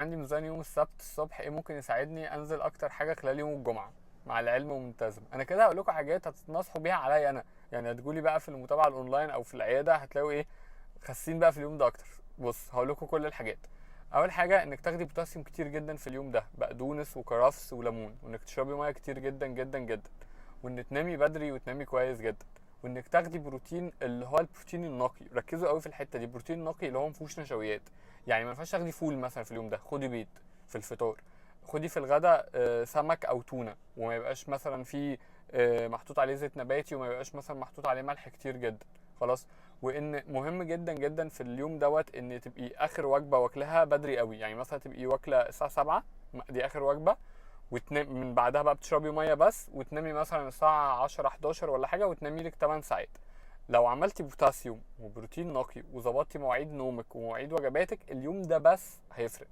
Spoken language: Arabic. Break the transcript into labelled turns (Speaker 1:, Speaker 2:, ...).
Speaker 1: عندي ميزان يوم السبت الصبح ايه ممكن يساعدني انزل اكتر حاجه خلال يوم الجمعه مع العلم وملتزم. انا كده هقول لكم حاجات هتتنصحوا بيها عليا انا، يعني هتقولي بقى في المتابعه الاونلاين او في العياده هتلاقوا ايه خاسين بقى في اليوم ده اكتر. بص هقول لكم كل الحاجات. اول حاجه انك تاخدي بوتاسيوم كتير جدا في اليوم ده، بقدونس وكرفس وليمون، وانك تشربي ميه كتير جدا جدا جدا، وان تنامي بدري وتنامي كويس جدا، وانك تاخدي بروتين اللي هو البروتين النقي. ركزوا قوي في الحته دي، البروتين النقي اللي هو مفيهوش نشويات. يعني ما ينفعش تاخدي فول مثلا في اليوم ده، خدي بيض في الفطار، خدي في الغداء سمك او تونه، وما يبقاش مثلا في محطوط عليه زيت نباتي، وما يبقاش مثلا محطوط عليه ملح كتير جدا. خلاص. وان مهم جدا جدا في اليوم دوت ان تبقي اخر وجبه واكلها بدري قوي، يعني مثلا تبقي واكله الساعه 7 دي اخر وجبه، وتنام من بعدها بقى بتشربي ميه بس، وتنامي مثلا الساعه 10 11 ولا حاجه، وتنامي لك 8 ساعات. لو عملتي بوتاسيوم وبروتين نقي وظبطتي مواعيد نومك ومواعيد وجباتك اليوم ده بس هيفرق.